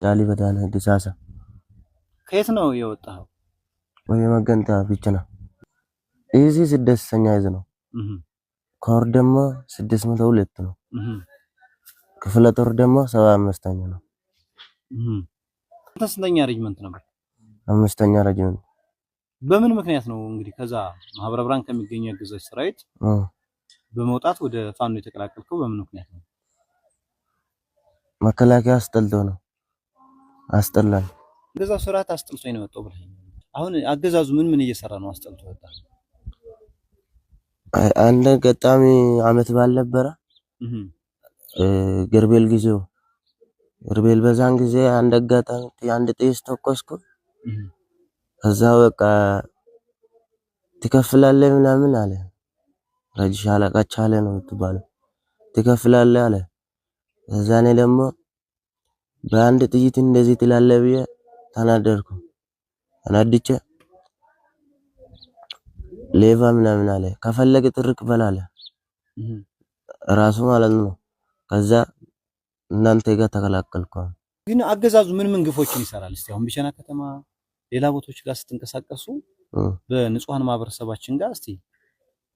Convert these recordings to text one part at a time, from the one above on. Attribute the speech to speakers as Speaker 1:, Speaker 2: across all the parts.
Speaker 1: ላሊበላ ግሳሳ
Speaker 2: ከየት ነው የወጣው?
Speaker 1: ወይ መገንታ ቢቸና እዚህ 6ኛ ይዝ ነው። ኮር ደግሞ 602 ነው። ክፍለ ጦር ደግሞ 75ኛ ነው።
Speaker 2: ስንተኛ ሬጅመንት ነበር?
Speaker 1: 5ኛ ሬጅመንት።
Speaker 2: በምን ምክንያት ነው እንግዲህ ከዛ ማህበረ ብርሃን ከሚገኘው የአገዛዝ ሰራዊት በመውጣት ወደ ፋኖ የተቀላቀልከው በምን ምክንያት ነው?
Speaker 1: መከላከያ አስጠልቶ ነው። አስጠላል።
Speaker 2: አገዛዙ ስርዓት አስጠልቶኝ ነው የወጣው ብለኸኝ። አሁን አገዛዙ ምን እየሰራ ነው አስጠልቶ ወጣ?
Speaker 1: አንድ ገጣሚ አመት ባል ነበረ ገርቤል ጊዜው ገርቤል በዛን ጊዜ አንድ አጋጣሚ አንድ ጥይት ተኮስኩ። ከዛ በቃ ትከፍላለህ ምናምን አለ። ረጅ ሻለቃ ቻለ ነው የምትባለው። ትከፍላለህ አለ። ከዛ እኔ ደግሞ በአንድ ጥይት እንደዚህ ትላለህ ብዬ ተናደርኩ። ተናድቼ ሌባ ምናምን አለ። ከፈለገ ጥርቅ በላለ ራሱ ማለት ነው። ከዛ እናንተ ጋር ተከላከልኩ።
Speaker 2: ግን አገዛዙ ምን ግፎችን ይሰራል? እስቲ አሁን ቢቸና ከተማ ሌላ ቦታዎች ጋር ስትንቀሳቀሱ በንጹሃን ማህበረሰባችን ጋር እስቲ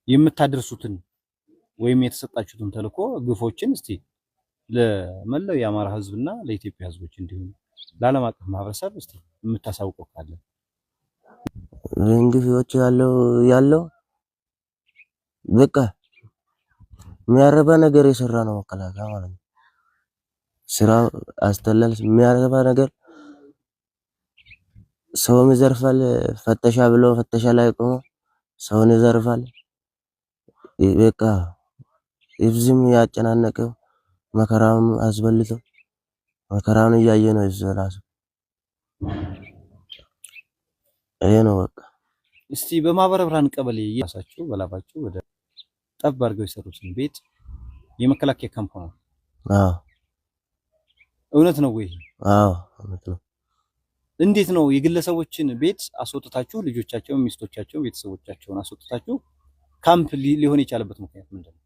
Speaker 2: የምታደርሱትን ወይም የተሰጣችሁትን ተልኮ ግፎችን እስቲ ለመላው የአማራ ህዝብና ለኢትዮጵያ ህዝቦች እንዲሁም ለዓለም አቀፍ ማህበረሰብ እስቲ የምታሳውቀው ካለ?
Speaker 1: ግፎች ያለው በቃ የሚያረባ ነገር የሰራ ነው መከላከያ ማለት ነው። ስራው አስተላል የሚያረባ ነገር ሰውም ይዘርፋል። ፈተሻ ብሎ ፈተሻ ላይ ቆሞ ሰውን ይዘርፋል። በቃ ይብዝም ያጨናነቀው መከራውን አስበልቶ መከራውን እያየ ነው ይዘራሱ። ይሄ ነው በቃ።
Speaker 2: እስቲ በማህበረ ብርሃን ቀበሌ እያሳችሁ በላባችሁ ወደ ጠብ አድርገው የሰሩትን ቤት የመከላከያ ካምፕ ነው?
Speaker 1: አዎ።
Speaker 2: እውነት ነው ወይ?
Speaker 1: አዎ እውነት ነው።
Speaker 2: እንዴት ነው የግለሰቦችን ቤት አስወጥታችሁ ልጆቻቸውን፣ ሚስቶቻቸውን፣ ቤተሰቦቻቸውን አስወጥታችሁ ካምፕ ሊሆን የቻለበት ምክንያት ምንድነው?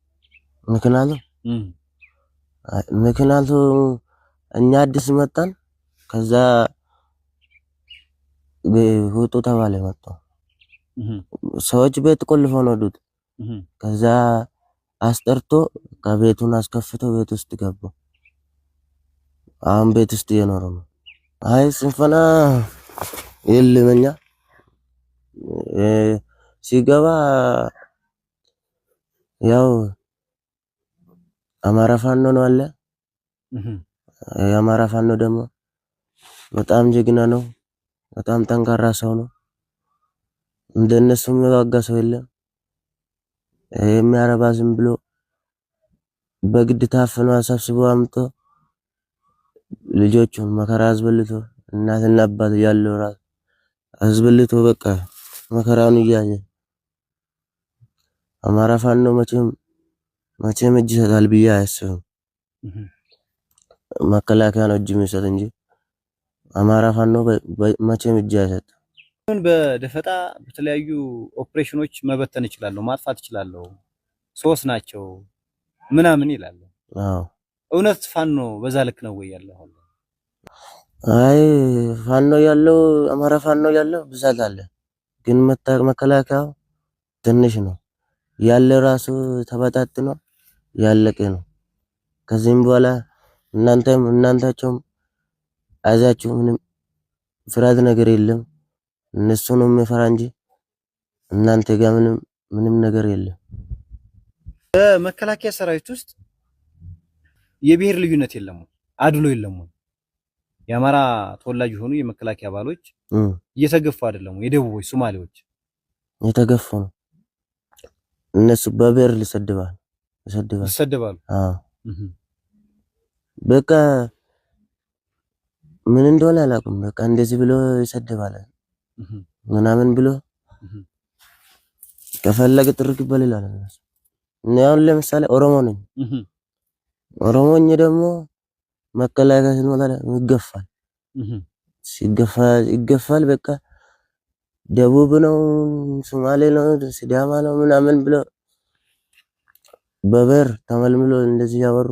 Speaker 1: ምክንያቱ እኛ አዲስ መጣን። ከዛ ውጡ ተባለ መጣ። ሰዎች ቤት ቆልፈው ነው ዱት። ከዛ አስጠርቶ ከቤቱን አስከፍቶ ቤት ውስጥ ገቡ። አሁን ቤት ውስጥ እየኖሩ ነው። አይ ስንፈና የለምኛ ሲገባ ያው አማራ ፋኖ ነው አለ። የአማራ ፋኖ ደግሞ በጣም ጀግና ነው። በጣም ጠንካራ ሰው ነው። እንደነሱ የሚዋጋ ሰው የለም። የሚያረባ ዝም ብሎ በግድ ታፍኖ አሰብስቦ አምጦ ልጆቹን መከራ አዝበልቶ እናትና አባት ያለው ራስ አዝበልቶ በቃ መከራውን እያየ አማራ ፋኖ መቼም እጅ ይሰጣል ብዬ አያስብም። መከላከያ ነው እጅ የሚሰጥ እንጂ አማራ ፋኖ መቼም እጅ አይሰጥም።
Speaker 2: በደፈጣ በተለያዩ ኦፕሬሽኖች መበተን ይችላል፣ ማጥፋት ይችላል፣ ሶስት ናቸው ምናምን ይላል።
Speaker 1: አዎ
Speaker 2: እውነት ፋኖ በዛ ልክ ነው ወይ ያለው?
Speaker 1: አይ ፋኖ ያለው አማራ ፋኖ ያለው ብዛት አለ፣ ግን መከላከያው ትንሽ ነው ያለ ራሱ ተበታትኖ ያለቀ ነው። ከዚህም በኋላ እናንተቸውም አይዛችሁ ምንም ፍርሃት ነገር የለም። እነሱ ነው የሚፈራ እንጂ እናንተ ጋር ምንም ነገር የለም።
Speaker 2: በመከላከያ ሰራዊት ውስጥ የብሔር ልዩነት የለም፣ አድሎ የለም። የአማራ ተወላጅ የሆኑ የመከላከያ አባሎች እየተገፉ አይደለም? የደቡቦች ሶማሌዎች
Speaker 1: የተገፉ ነው። እነሱ በብሔር ይሰድባሉ።
Speaker 2: አዎ
Speaker 1: በቃ ምን እንደሆነ አላውቅም። በቃ እንደዚህ ብሎ ይሰድባል ምናምን ብሎ ከፈለገ ጥርቅ ይበላል። እኔ አሁን ለምሳሌ ኦሮሞ ነኝ። ኦሮሞኝ ደግሞ መከላከያ ሲመጣ ይገፋል። በቃ ደቡብ ነው፣ ሶማሌ ነው፣ ሲዳማ ነው ምናምን ብሎ በበር ተመልምሎ እንደዚህ ያወሩ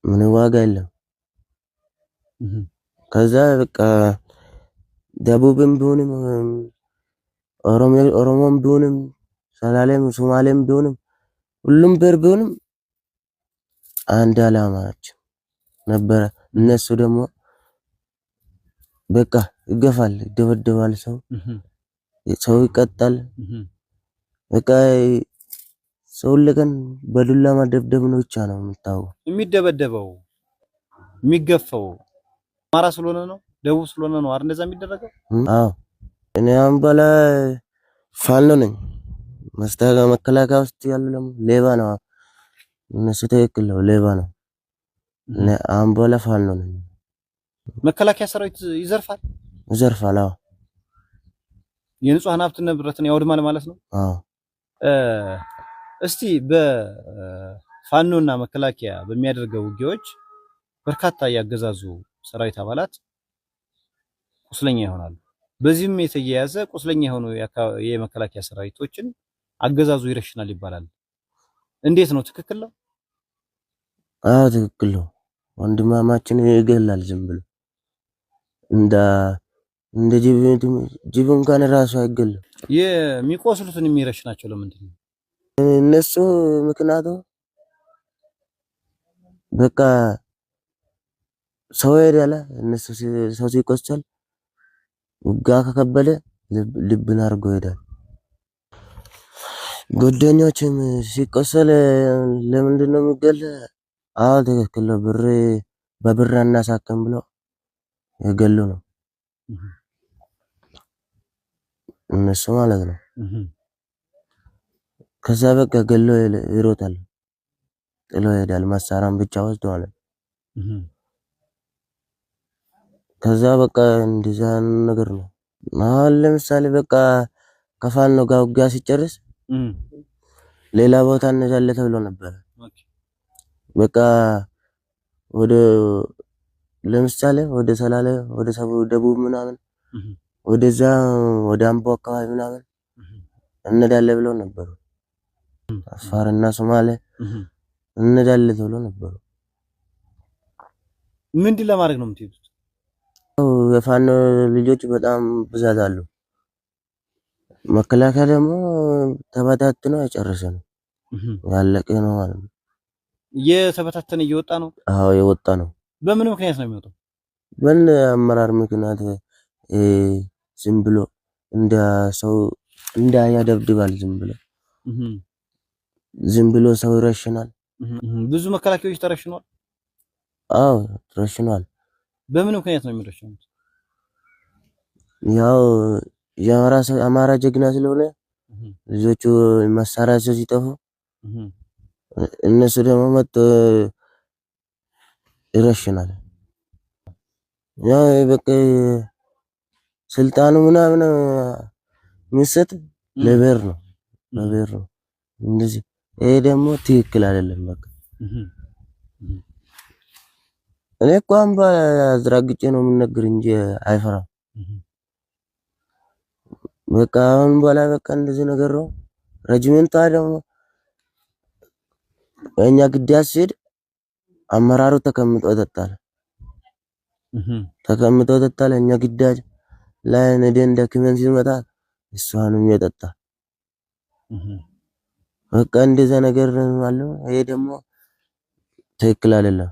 Speaker 1: ምን ዋጋ የለም። ከዛ በቃ ደቡብም ቢሆንም ኦሮሞም ቢሆንም ሰላሌም ሶማሌም ቢሆንም ሁሉም ብሔር ቢሆንም አንድ አላማቸው ነበረ። እነሱ ደግሞ በቃ ይገፋል፣ ይደበደባል፣ ሰው ይቀጣል። በቃ ሰው ለቀን በዱላ ማደብደብ ነው ብቻ ነው የምታውቀው።
Speaker 2: የሚደበደበው የሚገፋው አማራ ስለሆነ ነው ደቡብ ስለሆነ ነው አይደል እንደዛ የሚደረገው?
Speaker 1: አዎ እኔ አምባላ ፋኖ ነኝ። መከላከያ ውስጥ ያሉ ደግሞ ሌባ ነው። እነሱ ትክክል ነው፣ ሌባ ነው። እኔ አምባላ ፋኖ ነኝ።
Speaker 2: መከላከያ ሰራዊት ይዘርፋል?
Speaker 1: ይዘርፋል። አዎ
Speaker 2: የንጹሃን ሀብት ንብረትን ያወድማል ማለት ነው።
Speaker 1: አዎ
Speaker 2: እስቲ በፋኖና መከላከያ በሚያደርገው ውጊያዎች በርካታ ያገዛዙ ሰራዊት አባላት ቁስለኛ ይሆናሉ። በዚህም የተያያዘ ቁስለኛ የሆኑ የመከላከያ ሰራዊቶችን አገዛዙ ይረሽናል ይባላል። እንዴት ነው? ትክክል ነው?
Speaker 1: አዎ ትክክል ነው። ወንድማማችን ይገላል ዝም ብሎ እንደ ጅብ እንኳን ራሱ አይገለም።
Speaker 2: የሚቆስሉትን የሚረሽናቸው ለምንድን ነው?
Speaker 1: እነሱ ምክንያቱ በቃ ሰው ሄዳለ እነሱ ሰው ሲቆስል ውጋ ከከበደ ልብን አድርጎ ይሄዳል። ጓደኞችም ሲቆሰል ለምንድን ነው የሚገል? አዎ ትክክል ነው። በብር እናሳክም ብሎ የገሉ ነው እነሱ ማለት ነው። ከዛ በቃ ገሎ ይሮጣል፣ ጥሎ ይሄዳል። መሳሪያም ብቻ ወስዶ ማለት ከዛ በቃ እንደዛ ነገር ነው። አሁን ለምሳሌ በቃ ከፋኖ ጋር ውጊያ ሲጨርስ ሌላ ቦታ እንሄዳለን ተብሎ ነበር። በቃ ወደ ለምሳሌ ወደ ሰላሌ ወደ ደቡብ ምናምን ወደዛ ወደ አምቦ አካባቢ ምናምን እንሄዳለን ብለው ነበሩ። አፋርና ሶማሌ እንሄዳለን ተብሎ ነበሩ።
Speaker 2: ምንድን ለማድረግ ነው የምትሄዱት?
Speaker 1: የፋኖ ልጆች በጣም ብዛት አሉ። መከላከያ ደግሞ ተበታትኖ የጨረሰ ነው፣ ያለቀ ነው ማለት ነው።
Speaker 2: የተበታተነ እየወጣ ነው።
Speaker 1: አዎ የወጣ ነው።
Speaker 2: በምን ምክንያት ነው የሚወጣው?
Speaker 1: አመራር ምክንያት ዝም ብሎ እንደ ሰው ያደብድባል። ዝም ብሎ ሰው ይረሽናል።
Speaker 2: ብዙ መከላከያዎች ተረሽኗል።
Speaker 1: አዎ ተረሽኗል።
Speaker 2: በምን ምክንያት ነው የሚረሽኑት?
Speaker 1: ያው የአማራ ጀግና ስለሆነ ልጆቹ መሳሪያ ሲጠፉ እነሱ ደግሞ መጥቶ ይረሽናል። ያው በቃ ስልጣኑ ምናምን የሚሰጥ ለብሔር ነው፣ ለብሔር ነው እንደዚህ። ይሄ ደግሞ ትክክል አይደለም። በቃ እኔ እኮ አምባ አዝራግጬ ነው የምነግር እንጂ አይፈራም። በቃ አሁን በኋላ በቃ እንደዚህ ነገር ነው። ረጅሜንቷ ደግሞ እኛ ግዳጅ ሲሄድ አመራሩ ተቀምጦ ይጠጣል። እኛ ግዳጅ ላይ ነደን ደክመን ሲመጣ እሷንም ይጠጣል። በቃ እንደዛ ነገር አለው። ይሄ ደግሞ ትክክል አይደለም፣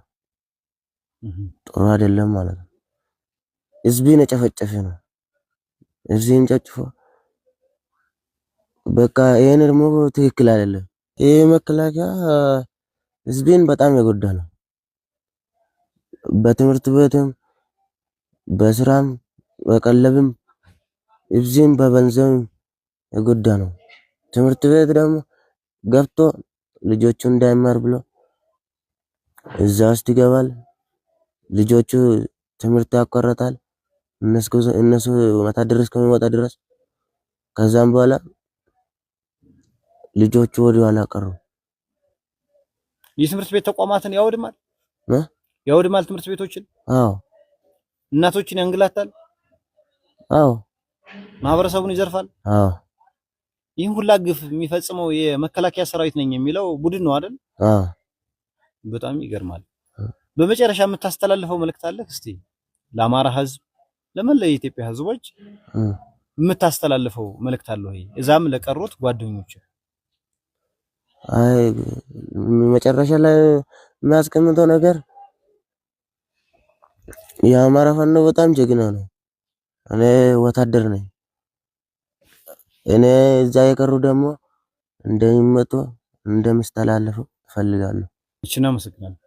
Speaker 1: ጥሩ አይደለም ማለት ነው። ህዝብን የጨፈጨፈ ነው። ህዝብን ጨፍጭፎ በቃ ይሄን ደግሞ ትክክል አይደለም። ይሄ መከላከያ ህዝብን በጣም የጎዳ ነው። በትምህርት ቤትም በስራም በቀለብም ህዝብን በገንዘብም የጎዳ ነው። ትምህርት ቤት ደግሞ ገብቶ ልጆቹ እንዳይማር ብሎ እዛ ውስጥ ይገባል። ልጆቹ ትምህርት ያቋርጣል። እነሱ ወታደር እስከሚወጣ ድረስ። ከዛም በኋላ ልጆቹ ወደ ኋላ ቀሩ።
Speaker 2: የትምህርት ቤት ተቋማትን ያወድማል ትምህርት ቤቶችን።
Speaker 1: አዎ
Speaker 2: እናቶችን ያንገላታል።
Speaker 1: አዎ
Speaker 2: ማህበረሰቡን ይዘርፋል።
Speaker 1: አዎ
Speaker 2: ይህን ሁላ ግፍ የሚፈጽመው የመከላከያ ሰራዊት ነኝ የሚለው ቡድን ነው አይደል?
Speaker 1: አዎ
Speaker 2: በጣም ይገርማል። በመጨረሻ የምታስተላልፈው መልእክት አለ እስቲ? ለአማራ ህዝብ ለመላ የኢትዮጵያ ህዝቦች የምታስተላልፈው መልእክት አለ ወይ? እዛም ለቀሩት ጓደኞች?
Speaker 1: አይ መጨረሻ ላይ የሚያስቀምጠው ነገር የአማራ ፋኖ በጣም ጀግና ነው። እኔ ወታደር ነኝ። እኔ እዛ የቀሩ ደግሞ እንደሚመጡ እንደምስተላልፉ እፈልጋለሁ።
Speaker 2: እሺ፣ እናመሰግናለን።